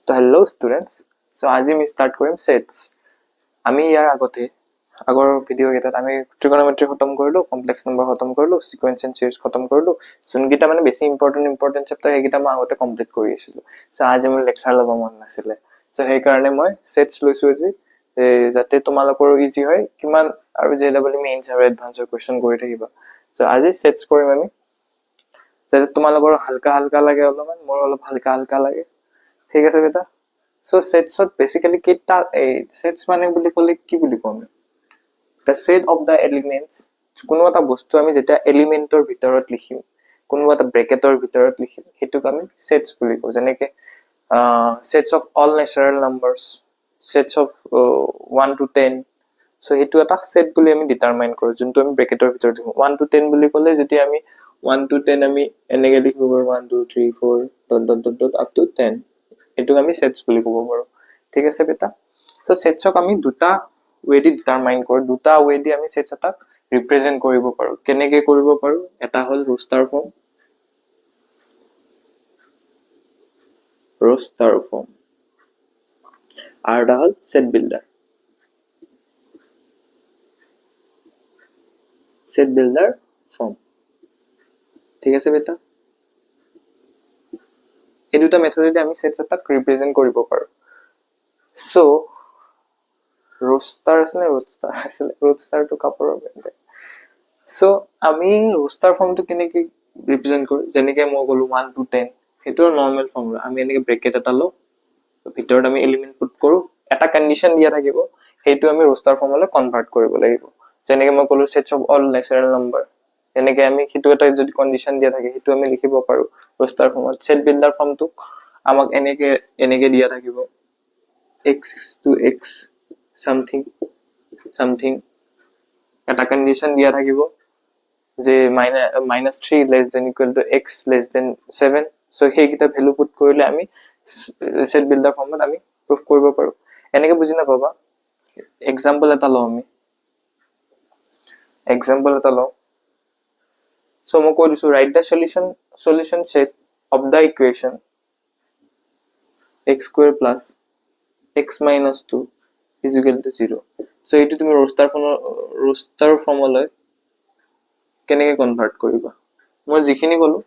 তো hello' students, চ' আজি আমি ষ্টাৰ্ট কৰিম ছেটছ। আমি ইয়াৰ আগৰ ভিডিঅ' কেইটাত আমি ট্ৰিগনমেট্ৰি খতম কৰিলোঁ, কমপ্লেক্স নম্বৰ খতম কৰিলোঁ, চিকুৱেন্স এণ্ড চিৰিজ খতম কৰিলোঁ। যোনকেইটা মানে বেছি ইম্পৰ্টেণ্ট চেপ্টাৰ সেইকেইটা মই আগতে কমপ্লিট কৰি আছিলোঁ। চ' আজি মোৰ লেকচাৰ ল'ব মন নাছিলে, চ' সেইকাৰণে মই ছেটছ লৈছোঁ আজি, যাতে তোমালোকৰো ইজি হয় কিমান আৰু JEE মেইনছ আৰু এডভান্সৰ কুৱেশ্যন কৰি থাকিবা। চ' আজি ছেটছ কৰিম আমি, যাতে তোমালোকৰ হালকা লাগে অলপমান, মোৰ অলপ হালকা লাগে। ঠিক আছে বেটা। চ' ছেটছত বেচিকেলি কেইটা ছেটছ মানে বুলি ক'লে কি বুলি কওঁ আমি? The set of the elements. কোনো এটা বস্তু আমি যেতিয়া এলিমেণ্টৰ ভিতৰত লিখিম, কোনোবা এটা ব্ৰেকেটৰ ভিতৰত লিখিম, সেইটোক আমি ছেটছ বুলি কওঁ। যেনেকে sets of all natural numbers, sets of 1 to 10। চ' সেইটো এটা ছেট বুলি আমি ডিটাৰমাইন কৰোঁ, যোনটো আমি ব্ৰেকেটৰ ভিতৰত লিখোঁ। 1 to 10 বুলি ক'লে যদি আমি 1 to 10 আমি এনেকে লিখিব পাৰোঁ, 1 2 3 4 up to 10। এইটোক আমি ছেটছ বুলি ক'ব পাৰোঁ। ঠিক আছে বেটা। চ' ছেটছক আমি দুটা ৱেদি ডিটাৰমাইন কৰোঁ, দুটা ৱেদি আমি ছেটছ এটাক ৰিপ্ৰেজেণ্ট কৰিব পাৰোঁ। কেনেকে কৰিব পাৰোঁ? এটা হ'ল ৰোষ্টাৰ ফৰ্ম, আৰু এটা হ'ল ছেট বিল্ডাৰ, ফৰ্ম। ঠিক আছে বেটা। এই দুটা মেথডেদি আমি ছেটছ এটাক ৰিপ্ৰেজেণ্ট কৰিব পাৰোঁ। চ' ৰোষ্টাৰটো কাপোৰৰ ব্ৰেণ্ড। চ' আমি ৰোষ্টাৰ ফৰ্মটো কেনেকে ৰিপ্ৰেজেণ্ট কৰোঁ? যেনেকে মই ক'লো 1 to 10, সেইটো নৰ্মেল ফৰ্ম। আমি এনেকে ব্ৰেকেট এটা লওঁ, ভিতৰত আমি এলিমেণ্ট পুট কৰোঁ, এটা কণ্ডিশ্যন দিয়া থাকিব, সেইটো আমি ৰোষ্টাৰ ফৰ্মলৈ কনভাৰ্ট কৰিব লাগিব। যেনেকে মই ক'লো sets of all natural number, তেনেকে আমি সেইটো এটা যদি কণ্ডিশ্যন দিয়া থাকে সেইটো আমি লিখিব পাৰোঁ ৰোষ্টাৰ ফৰ্মত। ছেট বিল্ডাৰ ফৰ্মটো আমাক এনেকে দিয়া থাকিব, x to x something এটা কণ্ডিশ্যন দিয়া থাকিব যে -3 less than equal to x less than 7। চ' সেইকেইটা ভেলু পুট কৰিলে আমি ছেট বিল্ডাৰ ফৰ্মত আমি প্ৰুফ কৰিব পাৰোঁ। এনেকে বুজি নাপাবা। এক্সাম্পল এটা লওঁ আমি, চ' মই কৈ দিছোঁ, write the solution set of the equation x square plus x minus 2 is equal to 0। চ' এইটো তুমি ৰোষ্টাৰ ফৰ্মলৈ কেনেকে কনভাৰ্ট কৰিবা? মই যিখিনি ক'লো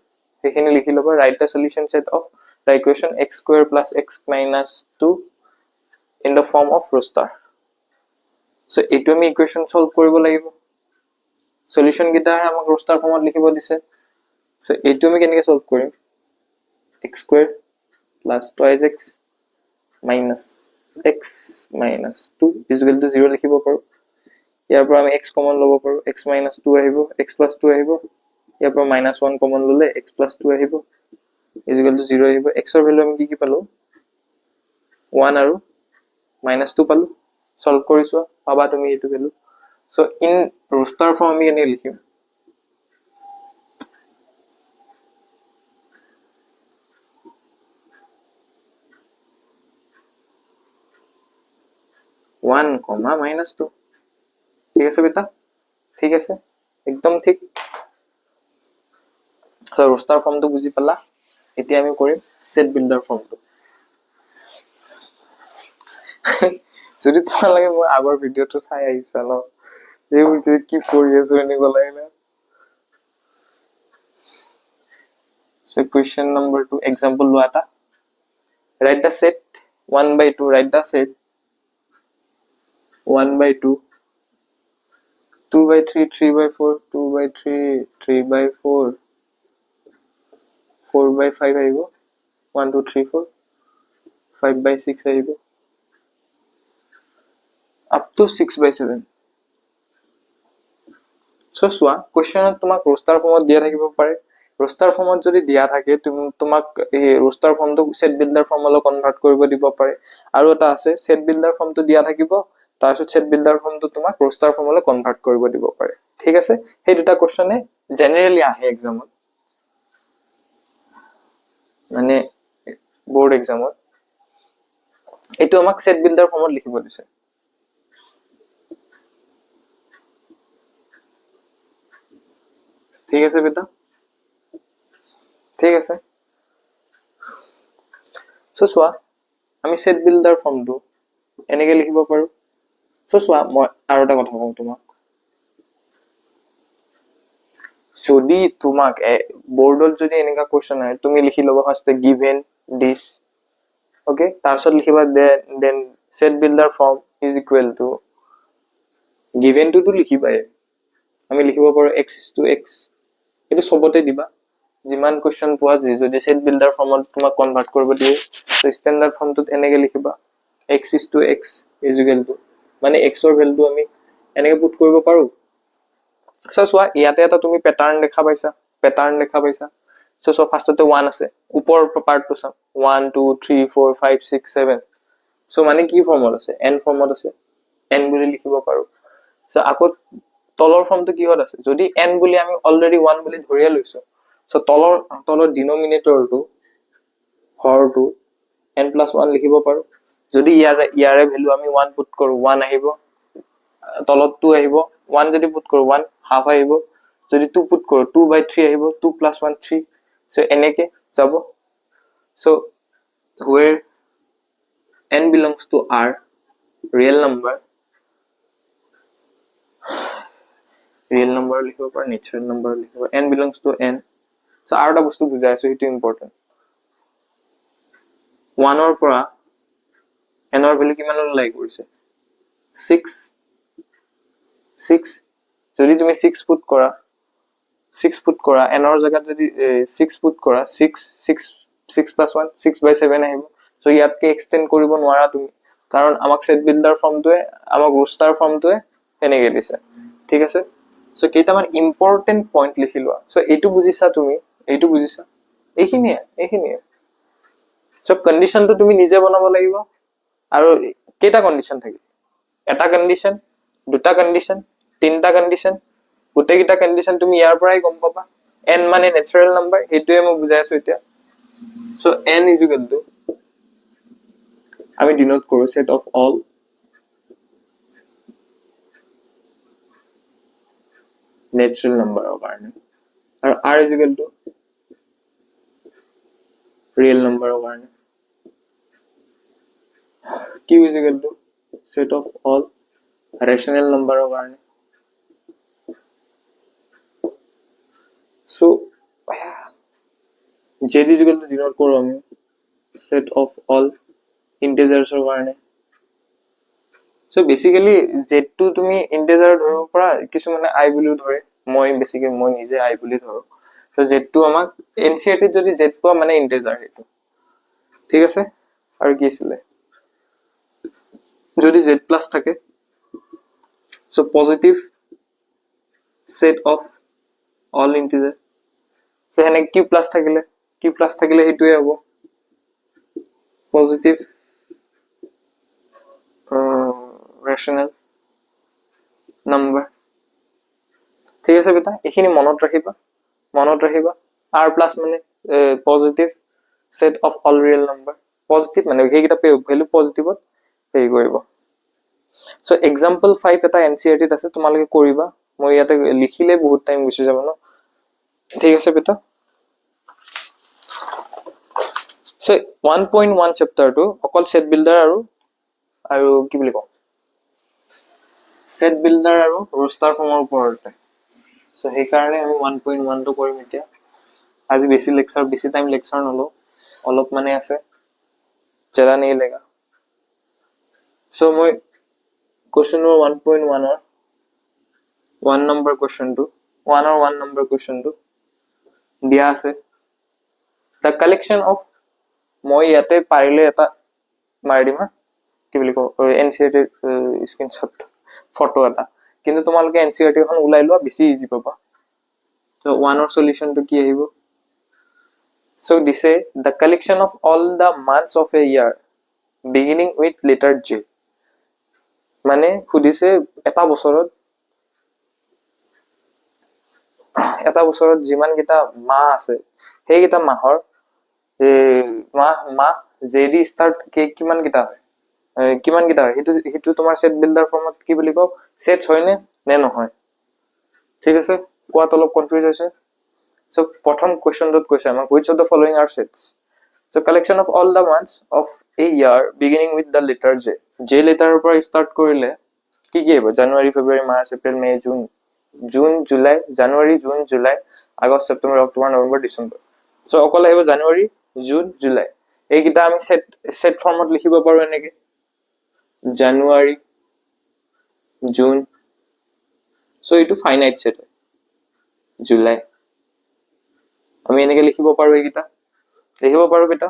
সেইখিনি লিখি ল'বা। Write the solution set of the equation x square plus x minus 2 in the form of roster. চ' এইটো আমি ইকুৱেশ্যন সলভ কৰিব লাগিব। সলিউশ্যন কেইটা আমাক ৰোষ্টাৰ ফৰ্মত লিখিব দিছে। চ' এইটো আমি কেনেকে সলভ কৰিম? x square plus twice x minus 2 is equal to 0 লিখিব পাৰোঁ। ইয়াৰ পৰা আমি x কমন ল'ব পাৰোঁ, x minus 2 আহিব, x plus 2 আহিব। ইয়াৰ পৰা -1 কমন ল'লে x plus 2 আহিব, is equal to 0 আহিব। x ৰ ভেলু আমি কি পালোঁ? 1 আৰু -2 পালোঁ। সলভ কৰি চোৱা, পাবা তুমি এইটো value. So' in roster form আমি কেনেকে লিখিম? (1, -2)। ঠিক আছে বেটা? ঠিক আছে, একদম ঠিক। ৰোষ্টাৰ ফৰ্মটো বুজি পালা। এতিয়া আমি কৰিম ছেট বিল্ডাৰ ফৰ্মটো। যদি তোমালোকে মোৰ আগৰ ভিডিঅ'টো চাই আহিছা ন, এইবোৰ কি কৰি আছো এনেকুৱা লাগে না। So question number 2, example লোৱা এটা। Write the set 1/2, write the set 1/2, 2/3, 3/4, 2/3, 3/4, 4/5 আহিব, 1 2 3 4, 5/6 আহিব, up to 6/7। চ' চোৱা, কুৱেশ্যনত তোমাক ৰোষ্টাৰ ফৰ্মত দিয়া থাকিব পাৰে। ৰোষ্টাৰ ফৰ্মত যদি দিয়া থাকে, তোমাক এই ৰোষ্টাৰ ফৰ্মটো ছেট বিল্ডাৰ ফৰ্মলৈ কনভাৰ্ট কৰিব দিব পাৰে। আৰু এটা আছে, ছেট বিল্ডাৰ ফৰ্মটো দিয়া থাকিব, তাৰপিছত ছেট বিল্ডাৰ ফৰ্মটো তোমাক ৰোষ্টাৰ ফৰ্মলৈ কনভাৰ্ট কৰিব দিব পাৰে। ঠিক আছে, সেই দুটা কুৱেশ্যনে জেনেৰেলি আহে এক্সামত, মানে বৰ্ড এক্সামত। এইটো আমাক ছেট বিল্ডাৰ ফৰ্মত লিখিব দিছে। ঠিক আছে বেটা? ঠিক আছে। চ' চোৱা, আমি সেট বিল্ডাৰ ফৰ্মটো এনেকে লিখিব পাৰো সো চোৱা মই আৰু এটা কথা কওঁ তোমাক যদি তোমাক বোৰ্ডত যদি এনেকা কোৱেশ্চন আহে তুমি লিখি ল'বা ফাৰ্ষ্টে গিভেন দিস ওকে তাৰপিছত লিখিবা then set builder form is equal to গিভেনটোতো লিখিবাই আমি লিখিব পাৰো x is to x এটো সবতে দিবা যিমান কোৱেশ্চন পোৱা যদি সেট বিল্ডাৰ ফৰ্মত তোমাক কনভাৰ্ট কৰিব দিয়ে তো স্ট্যান্ডাৰ্ড ফৰ্মটোত এনেকে লিখিবা x is to x is equal to মানে x ৰ ভ্যালুটো আমি এনেকে পুট কৰিব পাৰো সো চোৱা ইয়াতে এটা তুমি প্যাটাৰ্ন দেখা পাইছা সো ফাৰ্ষ্টতে 1 আছে ওপৰ পাৰ্টটো চাম 1 2 3 4 5 6 7 সো মানে কি ফৰ্মত আছে n ফৰ্মত আছে n বুলি লিখিব পাৰো সো আকৌ তলৰ ফৰ্মটো কিহত আছে যদি n বুলি আমি অলৰেডি 1 বুলি ধৰিয়া লৈছো সো তলৰ ডিনোমিনেটৰটো হৰটো n+1 লিখিব পাৰো যদি ইয়াৰে ভ্যালু আমি 1 পুট কৰো 1 আহিব তলত 2 আহিব 1 যদি পুট কৰো 1 হাফ আহিব যদি 2 পুট কৰো 2/3 আহিব 2 + 1 3 সো এনেকে যাব so where n belongs to r real number লিখিব পাৰো natural number লিখিব n belongs to n so আৰু এটা বস্তু বুজাই আছো এটো ইম্পৰ্টেন্ট 1 ৰ পৰা n ৰ ভ্যালু কিমান লাই কৰিছে 6 যদি তুমি 6 পুট কৰা n ৰ জায়গাত যদি 6 পুট কৰা 6 + 1 6/7 আহিব সো ইয়াতকে এক্সটেন্ড কৰিব নোৱাৰা তুমি কাৰণ আমাক সেট বিল্ডাৰ ফৰ্মটোৱে আমাক ৰোস্টাৰ ফৰ্মটোৱে এনেকে দিছে ঠিক আছে সো কেইটামান ইম্পৰ্টেন্ট পইণ্ট লিখি লোৱা সো এইটো বুজিছা তুমি এইখিনিয়ে সো কন্ডিশনটো তুমি নিজে বনাব লাগিব আৰু কেইটা কন্ডিশন থাকে এটা কন্ডিশন দুটা কন্ডিশন তিনটা কন্ডিশন গোটেইটা কন্ডিশন তুমি ইয়াৰ পৰাই গম পাবা n মানে ন্যাচাৰাল নাম্বাৰ হেতুৱে মই বুজাই আছো এতিয়া so n is equal to আমি ডিনোট কৰো set of all natural number of কাৰণে আৰু r is equal to real number of কাৰণে q is equal to set of all rational number of কাৰণে so z is equal to denote কৰো আমি set of all integers ৰ কাৰণে so basically z টো তুমি integer ধৰিব পৰা কিছুমানে i বুলি ধৰে মই নিজে i বুলি ধৰো so z টো আমাক NCERT যদি z পোৱা মানে integer হেতু ঠিক আছে আৰু কি আছিল যদি z plus থাকে so positive set of all integer so হেনে q plus থাকিলে হেতুৱে হ'ব positive rational number ঠিক আছে বেটা এখিনি মনত ৰাখিবা r plus মানে positive set of all real number positive মানে হেকিটা ভ্যালু পজিটিভত হেৰি কৰিব সো এক্সাম্পল 5 এটা NCERT ত আছে তোমালোকে কৰিবা মই ইয়াতে লিখিলে বহুত টাইম গুছি যাব ন ঠিক আছে বেটা সো 1.1 চ্যাপ্টাৰ টো অকল সেট বিল্ডাৰ আৰু কি বুলি কম সেট বিল্ডাৰ আৰু ৰোস্টাৰ ফৰ্মৰ ওপৰতে সো সেই কাৰণে আমি 1.1 টো কৰিম এতিয়া আজি বেছি টাইম লেকচাৰ নলো অলপ মানে আছে জ্যাদা नहीं लेगा সো মই question number 1.1 ৰ 1 number question টো 1 number question টো দিয়া আছে the collection of মই ইয়াতে পাৰিলে এটা মাৰি দিম কি বুলি কও NCERT স্ক্ৰিনশ্বট ফটো এটা কিন্তু তোমালোকে NCERT খন উলাই লোৱা বেছি ইজি পাবা so 1 ৰ সলিউশন টো কি আহিব so this is the collection of all the months of a year beginning with letter J মানে খুদিছে এটা বছৰত যিমান কিটা মাহ আছে সেই কিটা মাহৰ মাহ জেডি স্টাৰ্ট কিমান কিটা হয় হেতু তোমাৰ সেট বিল্ডাৰ ফৰ্মত কি বুলি কও সেটস হয় নে নহয় ঠিক আছে কোৱাত অলপ কনফিউজ আছে সো প্ৰথম কোৱেশ্চন ডট কৈছে আমাক which of the following are sets so collection of all the months of a year beginning with the letter J. J letter পৰা start কৰিলে কি কি হ'ব? জানুৱাৰী, ফেব্ৰুৱাৰী, মাৰ্চ, এপ্ৰিল, মে, জুন, জুলাই, জানুৱাৰী, June, July, August, September, October, November, December. So অকল আহিব জানুৱাৰী, June, July. এইকেইটা আমি set ফৰ্মত লিখিব পাৰো এনেকে, জানুৱাৰী, জুন। সো এইটো ফাইনাইট সেট হয়, জুলাই। আমি এনেকে লিখিব পাৰো, এইকেইটা লিখিব পাৰো, বেটা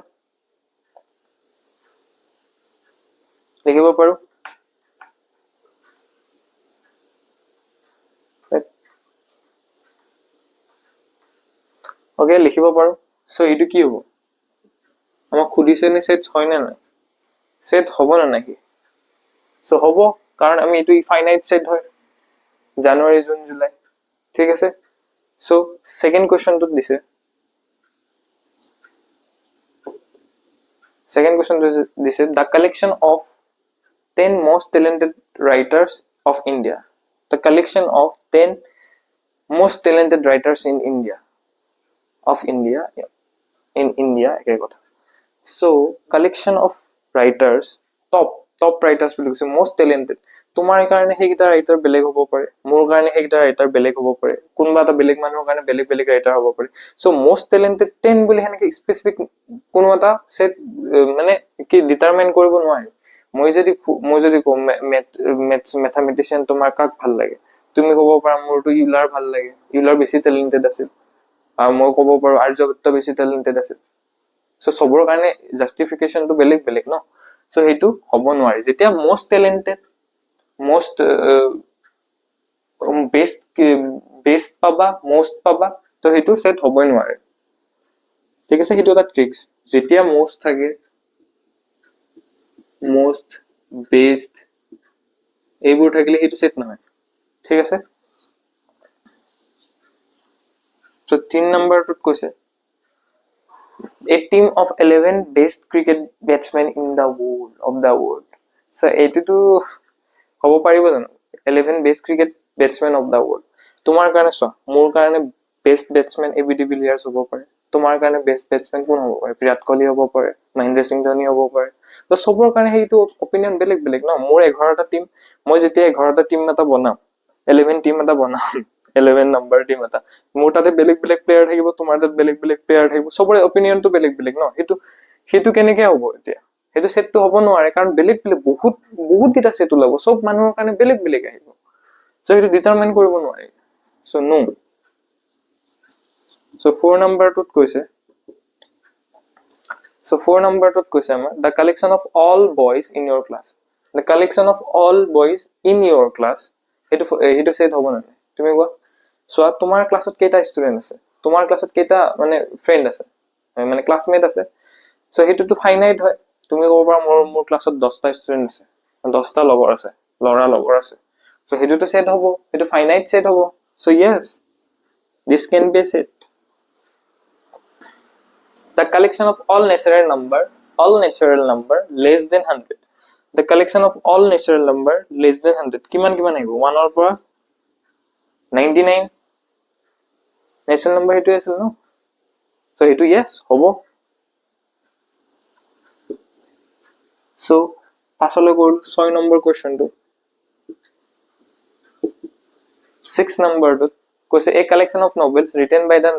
লিখিব পাৰো। ওকে, লিখিব পাৰো। সো এইটো কি হ'ব? আমাক সুধিছে নে সেট হয় না নাই? সেট হ'ব না নাকি? সো হ'ব, কাৰণ আমি এইটো ফাইনাইট সেট হয়, জানুৱাৰী, জুন, জুলাই। ঠিক আছে। সো সেকেন্ড কোৱেশ্চনটোত দিছে, the collection of 10 most talented writers of India. The collection of 10 most talented writers in India. একে কথা। So collection of writers, top writers বুলি কৈছে, most talented। তোমাৰ কাৰণে সেইকেইটা ৰাইটাৰ বেলেগ হ'ব পাৰে, মোৰ কাৰণে সেইকেইটা ৰাইটাৰ বেলেগ হ'ব পাৰে, কোনোবা এটা বেলেগ মানুহৰ কাৰণে বেলেগ বেলেগ ৰাইটাৰ হ'ব পাৰে। সো most talented 10 বুলি সেনেকে স্পেচিফিক কোনো এটা সেট মানে কি ডিটাৰমাইন কৰিব নোৱাৰি। মই যদি কওঁ মেথামেটিচিয়ান তোমাৰ কাক ভাল লাগে, তুমি ক'ব পাৰা মোৰতো ইউলাৰ ভাল লাগে, ইউলাৰ বেছি টেলেণ্টেড আছিল। আৰু মই ক'ব পাৰো আৰ্যভট্ট বেছি টেলেণ্টেড আছিল। সো চবৰ কাৰণে জাষ্টিফিকেশনটো বেলেগ বেলেগ ন। সো সেইটো হ'ব নোৱাৰি। যেতিয়া most talented, most বেষ্ট পাবা, most পাবা, তো সেইটো সেট হ'বই নোৱাৰে। ঠিক আছে, সেইটো এটা ট্ৰিক্স। যেতিয়া most থাকে, most, বেষ্ট, এইবোৰ থাকিলে সেইটো সেট নহয়। ঠিক আছে। সো 3 নম্বৰটোত কৈছে a team of 11 best cricket batsmen in the world. So এইটোতো হ'ব পাৰিব জানো? 11 best cricket batsmen of the world. তোমাৰ কাৰণে চোৱা, মোৰ কাৰণে বেষ্ট বেটসম্যান এবি ডিভিলিয়াৰ্ছ হ'ব পাৰে, তোমাৰ কাৰণে বেষ্ট বেটসম্যান কোন হ'ব পাৰে? বিৰাট কোহলি হ'ব পাৰে, মহেন্দ্ৰ সিং ধোনী হ'ব পাৰে। তো চবৰ কাৰণে সেইটো অপিনিয়ন বেলেগ বেলেগ ন। মোৰ 11টা টিম, মই যেতিয়া 11টা টিম এটা বনাম, 11 টিম এটা বনাম, 11 নম্বৰ টিম এটা, মোৰ তাতে বেলেগ বেলেগ প্লেয়াৰ থাকিব, তোমাৰ তাত বেলেগ বেলেগ প্লেয়াৰ থাকিব, চবৰে অপিনিয়নটো বেলেগ বেলেগ ন। সেইটো কেনেকে হ'ব? এতিয়া সেইটো সেটটো হ'ব নোৱাৰে, কাৰণ বেলেগ বেলেগ বহুত কেইটা সেট ওলাব, চব মানুহৰ কাৰণে বেলেগ বেলেগ আহিব। সো সেইটো ডিটাৰমাইন কৰিব নোৱাৰি। সো নো। সো 4 নম্বৰটোত কৈছে, আমাৰ the collection of all boys in your class. The collection of all boys in your class, সেইটো সেট হ'ব না নাই? তুমি কোৱা। চোৱা, তোমাৰ ক্লাছত কেইটা ষ্টুডেন্ট আছে, তোমাৰ ক্লাছত কেইটা মানে ফ্ৰেণ্ড আছে, মানে ক্লাছমেট আছে। সো সেইটোতো ফাইনাইট হয়। তুমি ক'ব পাৰা মোৰ ক্লাছত 10টা ষ্টুডেন্ট আছে, 10টা লগৰ আছে, ল'ৰা লগৰ আছে। সো সেইটোতো সেট হ'ব, সেইটো ফাইনাইট সেট হ'ব। So yes, this can be a set. The collection of all natural number less than 100. The collection of all natural number less than 100 কিমান আহিব? 1 ৰ পৰা 99 natural number সেইটো আছিল ন। সো সেইটো yes হ'ব। সো পাছলৈ গ'ল 6 নম্বৰ কোৱেশ্চনটো। 6 নম্বৰটোত কৈছে a collection of novels written by the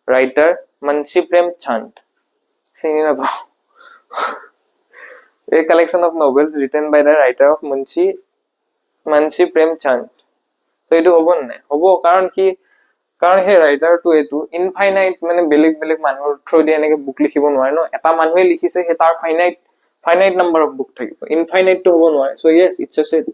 writer Munshi Premchand. চিনি নাপাওঁ। A collection of novels written by the writer of Munshi Premchand. So এইটো হ'ব নে নাই? হ'ব, কাৰণ সেই ৰাইটাৰটো এইটো ইনফাইনাইট, মানে বেলেগ বেলেগ মানুহৰ থ্ৰু দি এনেকে বুক লিখিব নোৱাৰে ন। এটা মানুহে লিখিছে, সেই তাৰ ফাইনাইট নাম্বাৰ অফ বুক থাকিব, ইনফাইনাইটটো হ'ব নোৱাৰে। So yes, it's a set.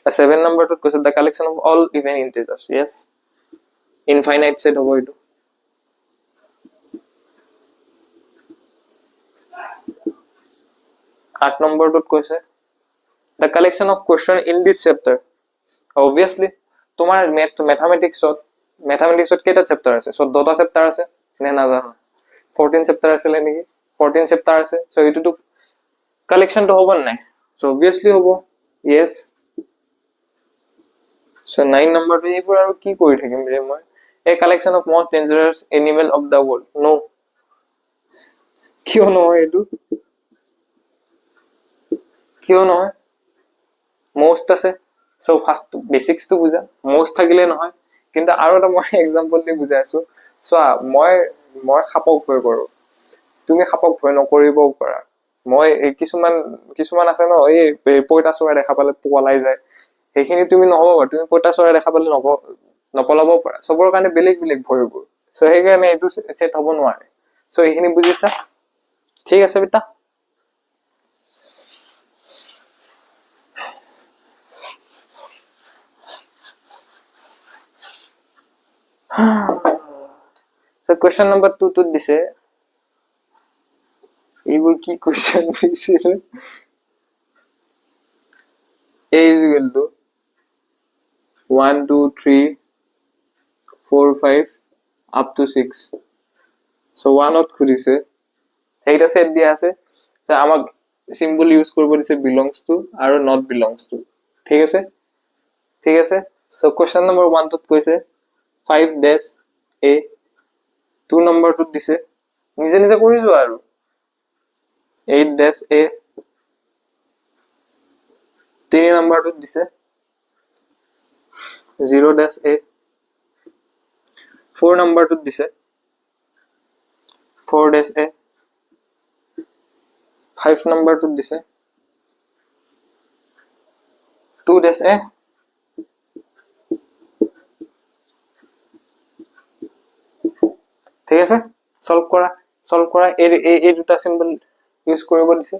A 7 নম্বৰটোত কৈছে the collection of all even integers. Yes, infinite set হ'ব এইটো। 8 নম্বৰটোত কৈছে the collection of question in this chapter. Obviously তোমাৰ মেথামেটিক্সত কেইটা চেপ্টাৰ আছে? 14টা চেপ্টাৰ আছে নে নাজানো? 14 চেপ্টাৰ আছিলে নেকি? 14 চেপ্টাৰ আছে। সো এইটোতো কালেকশনটো হ'ব নাই? সো obviously হ'ব, yes. সো 9 নম্বৰটো এইবোৰ আৰু কি কৰি থাকিম ৰে মই, A collection of most dangerous animal of the world. No. কিয় নহয় এইটো? কিয় নহয়? Most আছে. So first basics to বুজা. Most থাকিলে নহয়। কিন্তু আৰু এটা মই এক্সাম্পল দি বুজাই আছো। চোৱা মই সাপক ভয় কৰো। তুমি সাপক ভয় নকৰিবও পাৰা। মই কিছুমান আছে ন এই পইতাচৰাই দেখা পালে পলাই যায়। সেইখিনি তুমি নহব বাৰু, তুমি পইতাচৰাই দেখা পালে নপলাব পাৰা। চবৰ কাৰণে বেলেগ বেলেগ ভয়বোৰ। সো সেইকাৰণে এইটো সেট হ'ব নোৱাৰে। সো এইখিনি বুজিছা? ঠিক আছে বেটা? So question number 2 to দিছে এইবোৰ কি question দিছে a is equal to 1 2 3 4 5 up to 6 so 1 ত খুদিছে এইটা সেট দিয়া আছে যে আমাক সিম্বল ইউজ কৰিব দিছে belongs to আৰু not belongs to ঠিক আছে so question number 1 ত কৈছে 5 dash a 2 number টো দিছে নিজে নিজে কৰি যোৱা আৰু 8 dash a 3 number টো দিছে 0 dash a 4 number টো দিছে 4 dash a 5 number টো দিছে 2 dash a ঠিক আছে সলভ কৰা এই দুটা সিম্বল ইউজ কৰিব দিছে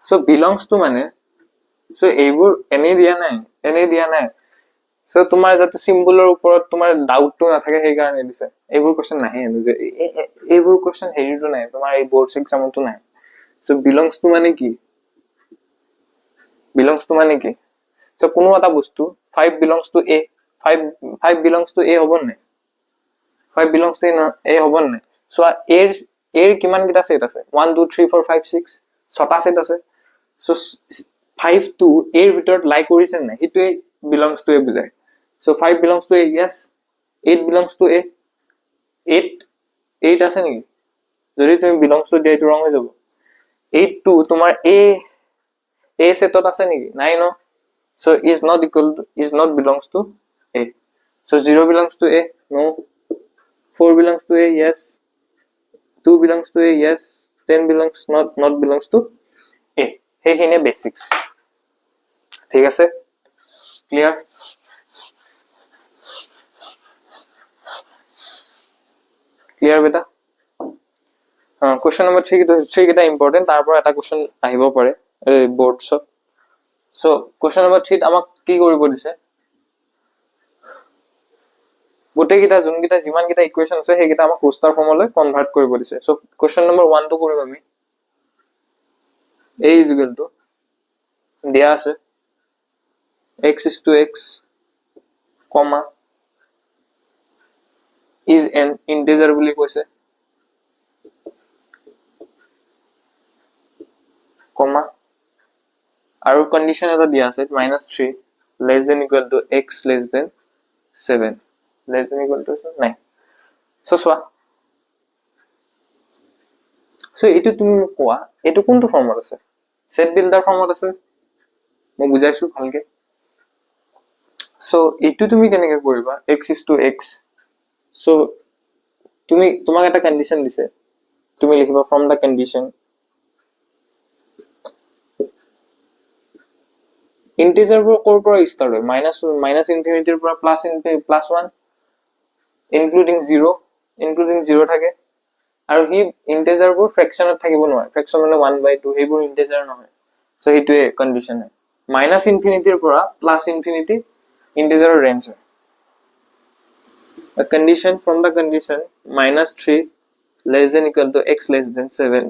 সো belongs to মানে সো এইবোৰ এনে দিয়া নাই সো তোমাৰ যাতে সিম্বলৰ ওপৰত তোমাৰ ডাউটটো নাথাকে সেই কাৰণে দিছে এইবোৰ কোশ্চেন নাহে যে এইবোৰ কোশ্চেন হেৰিটো নাই তোমাৰ এই বোৰ্ডছ এক্সামটো নাই সো belongs to মানে কি সো কোনো এটা বস্তু 5 belongs to a 5 belongs to a হ'ব নাই 5 belongs to a হ'ব নাই সো এৰ কিমান কিটা সেট আছে 1 2 3 4 5 6 ছটা সেট আছে সো 5 to a এর ভিতৰত লাই কৰিছে নাই হেতুৱে belongs to a বুজায় so 5 belongs to a yes 8 belongs to a 8 আছে নেকি যদি তুমি belongs to দিয়া ৰং হৈ যাব 8 to তোমাৰ a সেটত আছে নেকি নাই ন so is not belongs to a so 0 belongs to a no 4 belongs to a yes 2 belongs to a yes 10 belongs not belongs to a সেইখিনি বেসিক্স ঠিক আছে ক্লিয়ার বেটা question number 3 কিটা ইম্পর্টেন্ট তারপর এটা question আহিব পারে বোর্ডছত সো question number 3 আমাক কি কৰিব দিছে গোটে কিটা যোনকিটা যিমান কিটা ইকুৱেচন আছে সেই কিটা আমাক ৰোস্টাৰ ফৰ্মলৈ কনভাৰ্ট কৰিব দিছে সো question number 1 টো কৰিম আমি a is equal to দিয়া আছে x is to x comma is an integer বুলি কৈছে comma আৰু কন্ডিশন এটা দিয়া আছে -3 less than equal to x less than 7 less than equal to 9 so এইটো তুমি কোৱা এইটো কোনটো ফৰ্মত আছে সেট বিল্ডাৰ ফৰ্মত আছে মই বুজাইছো ভালকে সো এইটো তুমি কেনেকৈ কৰিবা x is to x so তোমাক এটা কন্ডিশন দিছে তুমি লিখিবা from the condition integer বোৰ কৰ পৰা স্টাৰ্ট হয় মাইনাস ইনফিনিটিৰ পৰা প্লাস 1 including 0 থাকে আৰু হি ইন্টিজাৰ বোৰ ফ্ৰেকশনত থাকিব নোৱাৰে ফ্ৰেকশন মানে 1/2 এইবোৰ ইন্টিজাৰ নহয় সো হেতুৱে কন্ডিশন হয় মাইনাস ইনফিনিটিৰ পৰা প্লাস ইনফিনিটি ইন্টিজাৰৰ ৰেঞ্জ হয় a condition from the condition -3 less than equal to x less than 7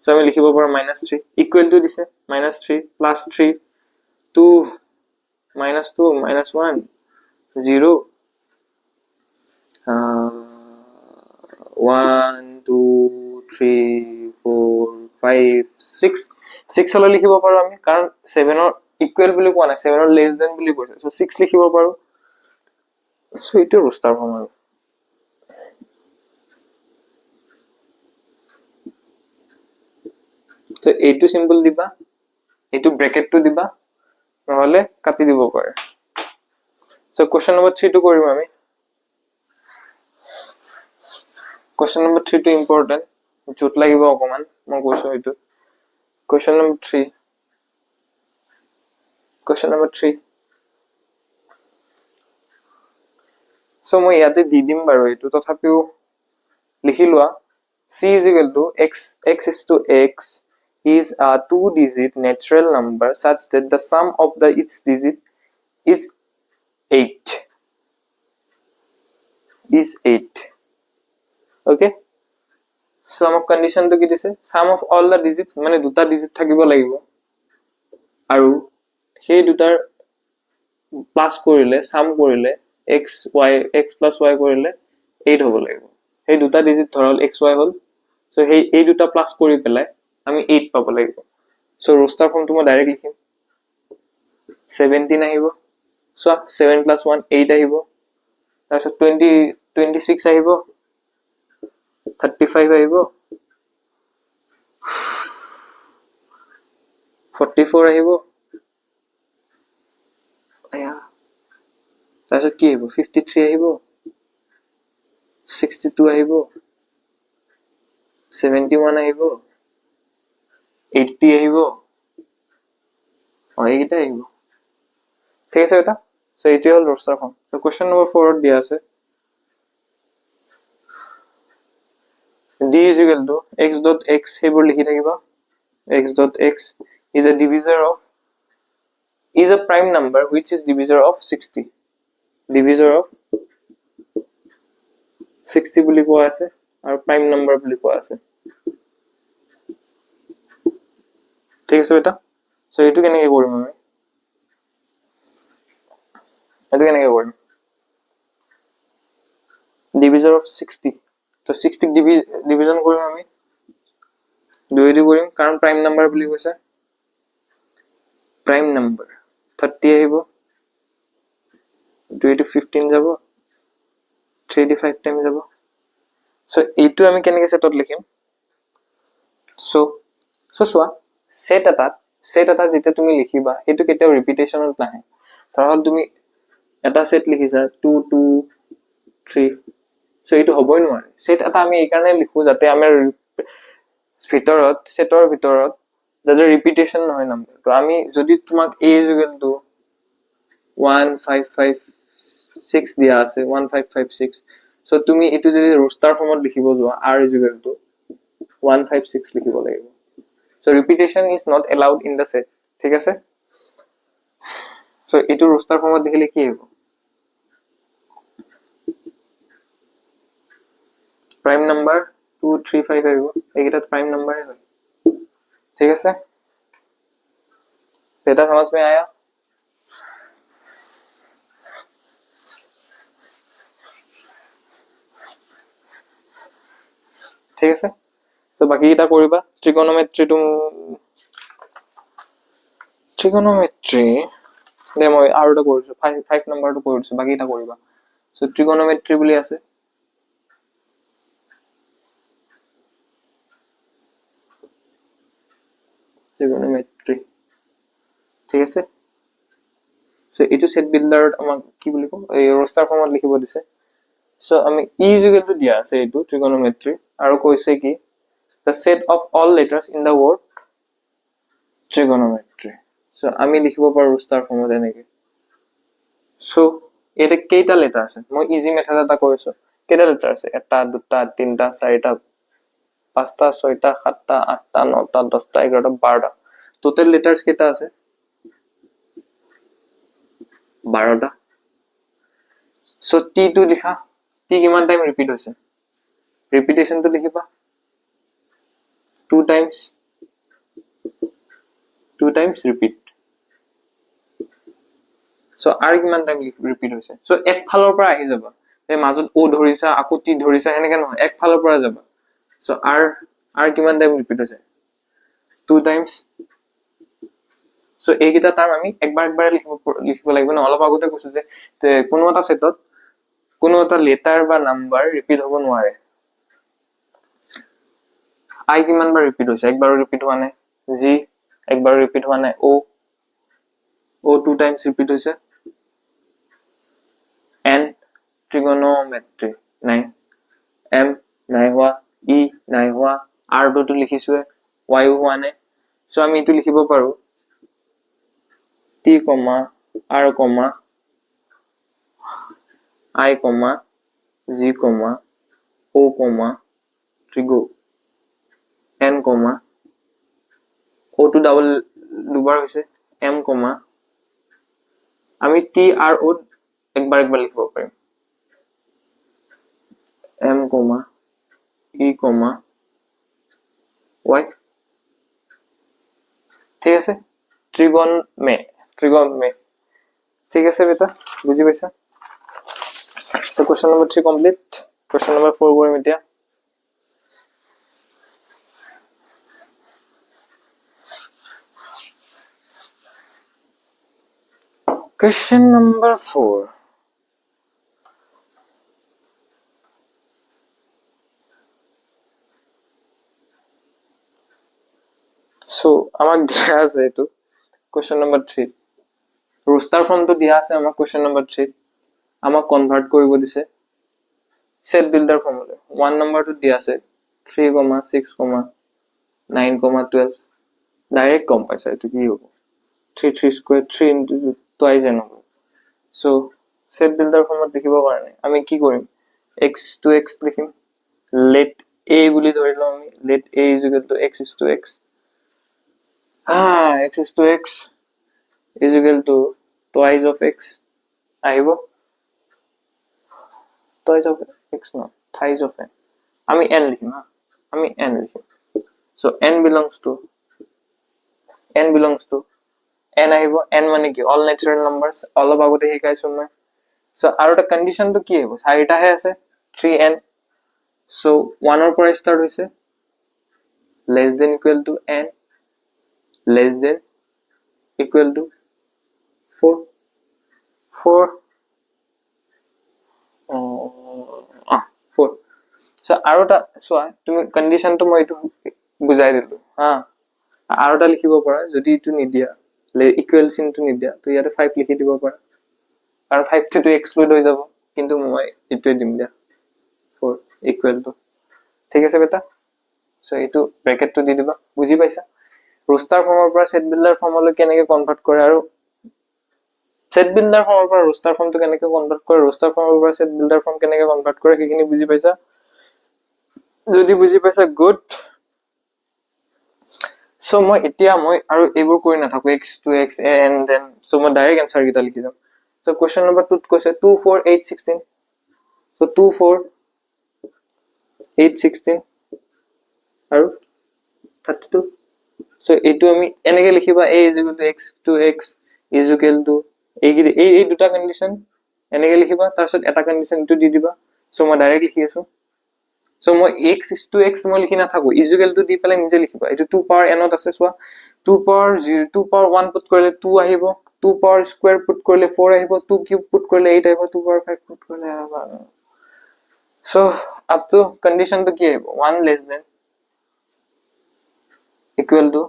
so আমি লিখিব পাৰো -3 equal to দিছে -3 +3 2 -2 -1 0 1 2 3 4 5 6 হলে লিখিব পাৰো আমি কাৰণ 7 ৰ ইকুৱেল বুলি কোৱা নাই 7 ৰ লেছ দেন বুলি কৈছে সো 6 লিখিব পাৰো সো এইটো ৰোস্টাৰ ফৰ্ম আৰু তো এইটো সিম্বল দিবা, এইটো ব্ৰেকেটটো দিবা, নহলে কাটি দিব পাৰে। সো কোৱেশ্চন নম্বৰ 3 টো কৰিম আমি। কোৱেশ্চন নম্বৰ 3 টো ইম্পৰ্টেন্ট, জুট লাগিব অকমান, মই কৈছো এইটো। Question number 3, question number 3। So মই ইয়াতে দি দিম বাৰু এইটো, তথাপিও লিখি লোৱা। c is equal to x is to x is a two-digit natural number such that the sum of the its digit is 8. Is 8. Okay? So amok condition to ki dise, sum of all the digits mane duta digit thakibo lagibo aru সেই দুটাৰ plus কৰিলে সাম কৰিলে x plus y কৰিলে 8 হ'ব লাগিব। সেই দুটা digit ধৰল x y হল, so সেই এই দুটা প্লাস কৰি পেলাই আমি 8 পাব লাগিব। সো ৰোস্টাৰ ফৰ্ম তুমি ডাইৰেক্ট লিখিম, 17 আহিব। সো 7 plus 1 8 আহিব, তাৰপিছত 26 আহিব, 35 আহিব, 44 আহিব, তাৰপিছত কি আহিব, 53 আহিব, 62 আহিব, 71 আহিব, 80 আহিব, এইকেইটা আহিব। ঠিক আছে বেটা? সো এইটো হল রোস্টার ফর্ম। তো কোশ্চেন নম্বৰ 4 ত দিয়া আছে d is equal to x dot x সেইবোৰ লিখি থাকিবা। x dot x is a divisor of, is a prime number which is divisor of 60, divisor of 60 বুলি কোৱা আছে আৰু prime number বুলি কোৱা আছে। ঠিক আছে বেটা? সো এইটো কেনেকৈ কৰিম আমি, এইটো কেনেকৈ কৰিম, divisor of 60, তো 60 ডিভিজন কৰিম আমি, 2 দি কৰিম কাৰণ prime number বুলি কৈছে। prime number 30 আহিব, 2 to 15 যাব, 3 to 5 টাইম যাব। সো এইটো আমি কেনেকৈ সেটত লিখিম, সো চোৱা সেট এটা যেতিয়া তুমি লিখিবা সেইটো কেতিয়াও ৰিপিটেশনত নাহে। ধৰা হল তুমি এটা সেট লিখিছা 2 2 3, সো এইটো হবই নোৱাৰে। সেট এটা আমি এই কাৰণে লিখো যাতে আমাৰ সেটৰ ভিতৰত যাতে ৰিপিটেশন নহয় নাম্বাৰ। তো আমি যদি তোমাক a is equal to 1556 দিয়া আছে, 1556, সো তুমি এটো যদি রোস্টার ফর্মত লিখিব যোৱা r is equal to 156 লিখিব লাগিব। So repetition is not allowed in the set. ঠিক আছে? So এটো রোস্টার ফর্মত লিখিলে কি হ'ব, prime number 235 আহিব, এইটা prime number है। ठीक है? बेटा समझ में आया? ঠিক আছে? তো বাকি এটা কৰিবা। ট্ৰিগোনোমেট্ৰি দে মই আৰু এটা কৰিছো, 5 নম্বৰটো কৰিছো, বাকি এটা কৰিবা। সো ট্ৰিগোনোমেট্ৰি বুলি আছে, ট্ৰিগোনোমেট্ৰি। ঠিক আছে? সো এইটো সেট বিল্ডাৰত আমাক কি বুলি কম, এই রোস্টার ফর্মত লিখিব দিছে। সো আমি e is equal to দিয়া আছে এইটো ট্ৰিগোনোমেট্ৰি, আৰু কৈছে কি the set of all letters in the word trigonometry. So আমি লিখিব পাৰো ৰোস্টাৰ ফৰ্মত এনেকে। সো এটা কেইটা লেটাৰ আছে, মই ইজি মেথড এটা কৰিছো। কেইটা লেটাৰ আছে, এটা দুটা তিনটা চাৰিটা পাঁচটা ছয়টা সাতটা আঠটা নটা 10টা 11টা 12টা, টোটাল লেটার্স কেইটা আছে, 12টা। সো টি টো লিখা, টি কিমান টাইম ৰিপিট হৈছে, ৰিপিটেশনটো লিখিবা 2 times repeat. So r কিমান টাইম ৰিপিট হৈছে, সো এক ফালৰ পৰা আহি যাবা, এই মাজত o ধৰিছা আকৌ t ধৰিছা এনেকে নহয়, এক ফালৰ পৰা যাবা। সো r কিমান টাইম ৰিপিট হৈছে, 2 times। সো এইকেইটা টাৰ্ম আমি একবাৰ লিখিব লাগিব না। অলপ আগতে কৈছো যে কোনো এটা সেটত কোনো এটা লেটাৰ বা নাম্বাৰ ৰিপিট হ'ব নোৱাৰে। i কিমান বাৰ ৰিপিট হৈছে, একবাৰো ৰিপিট হোৱা নাই। G একবাৰ ৰিপিট হোৱা নাই, O 2 টাইমছ ৰিপিট হৈছে, N ট্ৰিগনোমেট্ৰি নাই, M নাই হোৱা, E নাই হোৱা, R টো লিখিছোৱে, Y হোৱা নাই। সো আমি এইটো লিখিব পাৰো T, R, I, G, O, trigo, N, O টো ডাবল দুবাৰ হৈছে, M, আমি T, R, O একবাৰ লিখিব পাৰিম, M, E, Y। ঠিক আছে, ত্ৰিগন মে ঠিক আছে বেটা, বুজি পাইছা? তো question number 3 complete. Question number 4 কৰিম এতিয়া। Question number 4. So, আমাক দিয়া আছে এইটো question number 3. Roster form to দিয়া আছে আমাক question number 3. আমাক convert কৰিব দিছে set builder formula. 1 number to দিয়া আছে 3, 6, 9, 12. Direct কম পাইছে এইটো কি হ'ব? 3 square 3 into twice n হ'ব। So, set builder format দেখিব কাৰণে আমি কি কৰিম? X to x লিখিম। Let a বুলি ধৰি লওঁ আমি, let a is equal to x is to x, x is to x is equal to twice of x আহিব, twice of x no, thrice of n, আমি n লিখিম, আমি n লিখিম। So n belongs to n আহিব, n মানে কি all natural numbers, অলপ আগতে শিকাইছো মই। So আৰু এটা কন্ডিশন তো কি হ'ব? চাৰিটাহে আছে, 3n। So 1 ৰ পৰা স্টাৰ্ট হৈছে, less than equal to n, less than equal to 4 4 4। So আৰু এটা চোৱা, তুমি কন্ডিশনটো মই এইটো বুজাই দিলো হা। আৰু এটা লিখিব পাৰা, যদি এইটো নিদিয়া ইকুৱেল চিনটো নিদিয়া তো ইয়াতে 5 লিখি দিব পাৰা, কাৰণ 5 টো এক্সক্লুড হৈ যাব, কিন্তু মই এইটোৱে দিম দিয়া 4 ইকুৱেল টু। ঠিক আছে বেটা? সো এইটো ব্ৰেকেটটো দি দিবা, বুজি পাইছা? roster ফৰ্মৰ পৰা set builder ফৰ্মলৈ কেনেকৈ কনভাৰ্ট কৰে, আৰু set builder ফৰ্মৰ পৰা roster ফৰ্মটো কেনেকৈ কনভাৰ্ট কৰে, roster ফৰ্মৰ পৰা set builder ফৰ্ম কেনেকৈ কনভাৰ্ট কৰে, সেইখিনি বুজি পাইছা? যদি বুজি পাইছা গুড। সো মই আৰু এইবোৰ কৰি নাথাকো, x to x and then so মই ডাইৰেক্ট এনসাৰ কিটা লিখি যাম। সো কোৱেশ্চন নম্বৰ 2 ত কৈছে 2, 4, 8, 16। সো 2, 4, 8, 16 আৰু 32। সো এইটো আমি এনেকে লিখিবা, a is equal to x to x is equal to এই দুটা কন্ডিশন এনেকে লিখিবা, তাৰপিছত এটা কন্ডিশন ইটো দি দিবা। সো মই ডাইৰেক্ট লিখি আছো। সো মই x is to x মই লিখি নাথাকো, is equal to দি পেলাই নিজে লিখিবা। এইটো 2 power n ত আছে, চোৱা 2 power 1 পুট কৰিলে 2 আহিব, 2 power square পুট কৰিলে 4 আহিব, 2 কিউব পুট কৰিলে 8 আহিব, 2 power 5 পুট কৰিলে আহিব। সো আপ টু কন্ডিশনটো কি আহিব? 1 less than equal to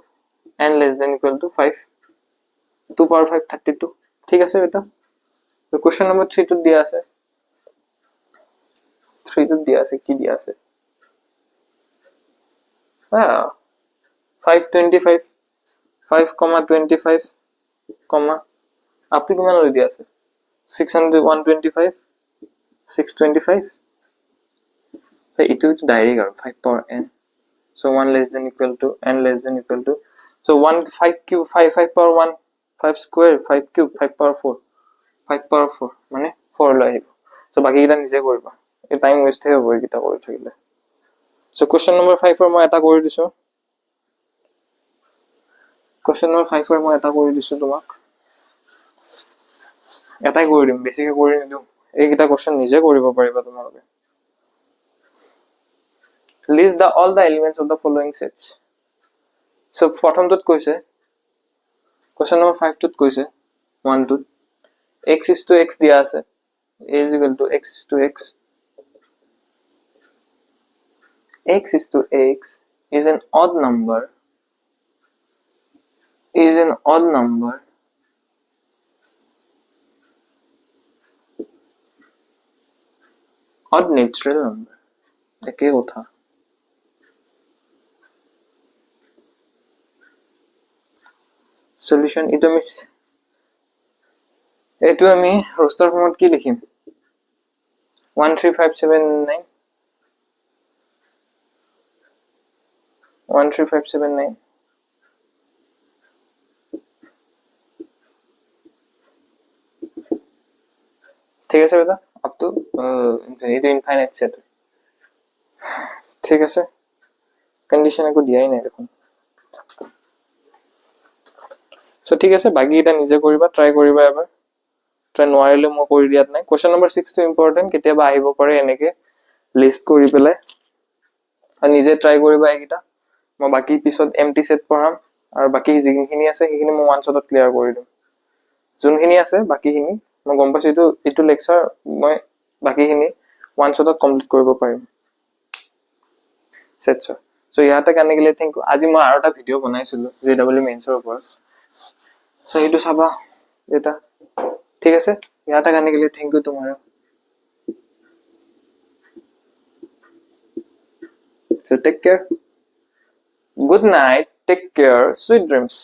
n less than equal to 5, 2 power 5 32। ঠিক আছে বেটা? তো কোশ্চেন নম্বৰ 3 টো দিয়া আছে, 3 টো দিয়া আছে, কি দিয়া আছে? 525 5,25 আপ টু কিমান লৈ দিয়া আছে? 600 125 625। এইটো ডাইৰেক্ট আৰু 5 power n। So 1 less than equal to n less than equal to, so 1 5 cube 5 power 1 5 square 5 cube 5 power 4 5 power 4 মানে 4 লৈ আহিব। so বাকি কিটা নিজে কৰিবা, এই টাইম ওয়েস্ট হে হ'ব এইকিটা কৰি থাকিলে। so question number 5 মই এটা কৰি দিছো, question number 5 মই এটা কৰি দিছো, তোমাক এটাই কৰি দিম, বেছিকে কৰি নিদিও। এইকিটা question নিজে কৰিব পাৰিবা তোমালোকে। list all the elements of the following sets. So প্ৰথমটোত কৈছে, question number 5 টোত কৈছে 1 টোত x is to x দিয়া আছে, a is equal to x is to x, x is to x is an odd number is an odd number odd natural number একে কথা solution এইটো আমি রোস্টার ফর্মত কি লিখিম 13579 13579 ঠিক আছে বেটা up to infinity infinite set ঠিক আছে কন্ডিশন একো দিয়াই নাই দেখুন সো ঠিক আছে বাকি এটা নিজে কৰিবা ট্ৰাই কৰিবা এবাৰ ট্ৰাই নোৱাৰিলে মই কৰি দিয়াত নাই কোৱেশ্চন নম্বৰ 6 টো ইম্পৰ্টেন্ট কেতিয়াবা আহিব পাৰে এনেকে লিষ্ট কৰি পেলাই আৰু নিজে ট্ৰাই কৰিবা এইকিটা মই বাকি পিছত এমটি সেট পঢ়াম আৰু বাকি যিখিনি আছে সেইখিনি মই ওয়ান শটত ক্লিয়াৰ কৰি দিম যোনখিনি আছে বাকিখিনি মই গম পাইছো এইটো লেকচাৰ মই বাকিখিনি ওয়ান শটত কমপ্লিট কৰিব পাৰিম সেট সো ইয়াতে কানে গলে থিংক আজি মই আৰু এটা ভিডিও বনাইছিলো জেডব্লিউ মেইনছৰ ওপৰত সো এইটো চাবা এটা ঠিক আছে ইয়াতে কানে গলে থ্যাংক ইউ তোমাৰো so take care good night take care sweet dreams